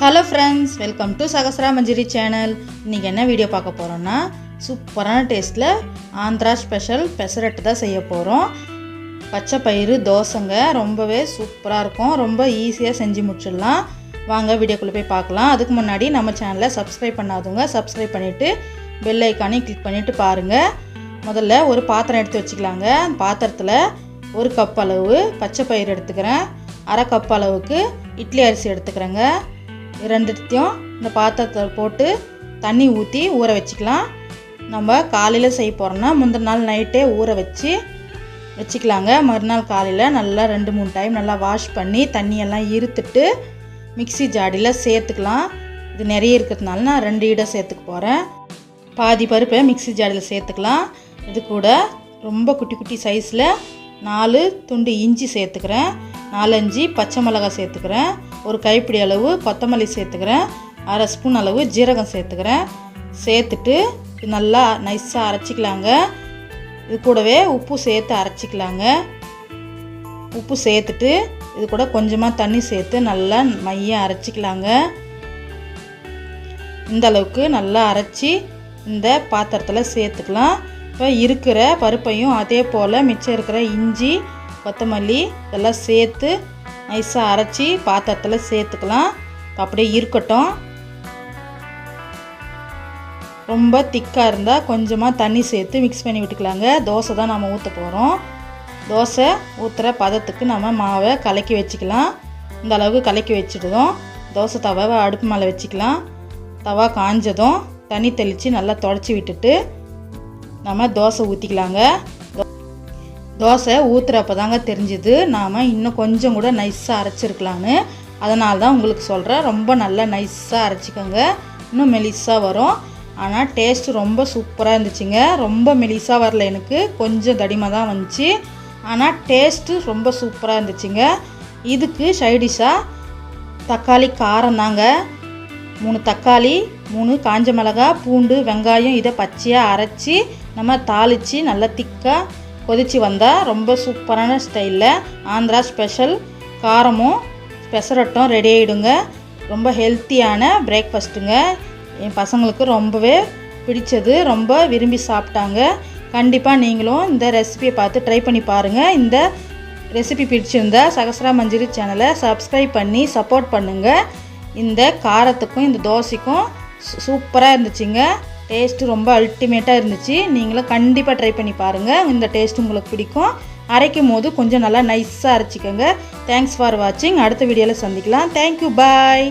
Hello friends, welcome to Sahasra Manjari channel. இன்றைக்கி என்ன video பார்க்க போகிறோன்னா, சூப்பரான டேஸ்ட்டில் ஆந்திரா ஸ்பெஷல் பெசரட்டு தான் செய்ய போகிறோம். பச்சை பயிறு தோசைங்க, ரொம்பவே சூப்பராக இருக்கும். ரொம்ப ஈஸியாக செஞ்சு முடிச்சிடலாம். வாங்க வீடியோக்குள்ளே போய் பார்க்கலாம். அதுக்கு முன்னாடி நம்ம சேனலை சப்ஸ்கிரைப் பண்ணாதவங்க சப்ஸ்கிரைப் பண்ணிவிட்டு பெல் ஐக்கானையும் கிளிக் பண்ணிவிட்டு பாருங்கள். முதல்ல ஒரு பாத்திரம் எடுத்து வச்சுக்கலாங்க. பாத்திரத்தில் 1 கப் அளவு பச்சை பயிறு எடுத்துக்கிறேன். 1/2 கப் அளவுக்கு இட்லி அரிசி எடுத்துக்கிறேங்க. ரெண்டுத்தையும் இந்த பாத்திரத்தில் போட்டு தண்ணி ஊற்றி ஊற வச்சுக்கலாம். நம்ம காலையில் செய்ய போகிறோன்னா முந்தின நாள் நைட்டே ஊற வச்சுக்கலாங்க. மறுநாள் காலையில் நல்லா 2-3 டைம் நல்லா வாஷ் பண்ணி தண்ணியெல்லாம் இருத்துட்டு மிக்ஸி ஜாடியில் சேர்த்துக்கலாம். இது நிறைய இருக்கிறதுனால நான் 2 ஈடை சேர்த்துக்க போகிறேன். பாதி பருப்பை மிக்ஸி ஜாடியில் சேர்த்துக்கலாம். இது கூட ரொம்ப குட்டி குட்டி சைஸில் 4 துண்டு இஞ்சி சேர்த்துக்கிறேன். 4-5 பச்சை மிளகாய் சேர்த்துக்கிறேன். ஒரு கைப்பிடி அளவு கொத்தமல்லி சேர்த்துக்கிறேன். 1/2 ஸ்பூன் அளவு ஜீரகம் சேர்த்துக்கிறேன். சேர்த்துட்டு நல்லா நைஸாக அரைச்சிக்கலாங்க. இது கூடவே உப்பு சேர்த்து அரைச்சிக்கலாங்க. உப்பு சேர்த்துட்டு இது கூட கொஞ்சமாக தண்ணி சேர்த்து நல்லா மையாக அரைச்சிக்கலாங்க. இந்த அளவுக்கு நல்லா அரைச்சி இந்த பாத்திரத்தில் சேர்த்துக்கலாம். இப்போ இருக்கிற பருப்பையும் அதே போல் மிச்சம் இருக்கிற இஞ்சி கொத்தமல்லி இதெல்லாம் சேர்த்து நைஸாக அரைச்சி பாத்திரத்தில் சேர்த்துக்கலாம். அப்படியே இருக்கட்டும். ரொம்ப திக்காக இருந்தால் கொஞ்சமாக தண்ணி சேர்த்து மிக்ஸ் பண்ணி விட்டுக்கலாங்க. தோசை தான் நம்ம ஊற்ற போகிறோம். தோசை ஊற்றுற பதத்துக்கு நம்ம மாவை கலக்கி வச்சுக்கலாம். இந்த அளவுக்கு கலக்கி வச்சுட்டதும் தோசை தவாவை அடுப்பு மேலே வச்சுக்கலாம். தவா காஞ்சதும் தண்ணி தெளித்து நல்லா தொடச்சி விட்டுட்டு நம்ம தோசை ஊற்றிக்கலாங்க. தோசை ஊற்றுறப்ப தாங்க தெரிஞ்சுது நாம் இன்னும் கொஞ்சம் கூட நைஸாக அரைச்சிருக்கலான்னு. அதனால தான் உங்களுக்கு சொல்கிறேன். ரொம்ப நல்லா நைஸாக அரைச்சிக்கோங்க, இன்னும் மெலிஸாக வரும். ஆனால் டேஸ்ட்டு ரொம்ப சூப்பராக இருந்துச்சுங்க. ரொம்ப மெலிஸாக வரல, எனக்கு கொஞ்சம் தடிமாக தான் வந்துச்சு. ஆனால் டேஸ்ட்டு ரொம்ப சூப்பராக இருந்துச்சுங்க. இதுக்கு சைடிஷாக தக்காளி காரம் தாங்க. 3 தக்காளி, 3 காஞ்ச மிளகாய், பூண்டு, வெங்காயம் இதை பச்சையாக அரைச்சி நம்ம தாளித்து நல்லா திக்காக கொதித்து வந்தால் ரொம்ப சூப்பரான ஸ்டைலில் ஆந்திரா ஸ்பெஷல் காரமும் பெசரட்டும் ரெடி ஆகிடுங்க. ரொம்ப ஹெல்த்தியான பிரேக்ஃபாஸ்ட்டுங்க. என் பசங்களுக்கு ரொம்பவே பிடிச்சது, ரொம்ப விரும்பி சாப்பிட்டாங்க. கண்டிப்பாக நீங்களும் இந்த ரெசிபியை பார்த்து ட்ரை பண்ணி பாருங்கள். இந்த ரெசிபி பிடிச்சிருந்தா சகஸ்ரா மஞ்சரி சேனலை சப்ஸ்கிரைப் பண்ணி சப்போர்ட் பண்ணுங்கள். இந்த காரத்துக்கும் இந்த தோசைக்கும் சூப்பராக இருந்துச்சுங்க. டேஸ்ட்டு ரொம்ப அல்டிமேட்டாக இருந்துச்சு. நீங்களும் கண்டிப்பாக ட்ரை பண்ணி பாருங்கள். இந்த டேஸ்ட்டு உங்களுக்கு பிடிக்கும். அரைக்கும் போது கொஞ்சம் நல்லா நைஸாக அரைச்சிக்கோங்க. தேங்க்ஸ் ஃபார் வாட்சிங். அடுத்த வீடியோவில் சந்திக்கலாம். தேங்க்யூ, பாய்.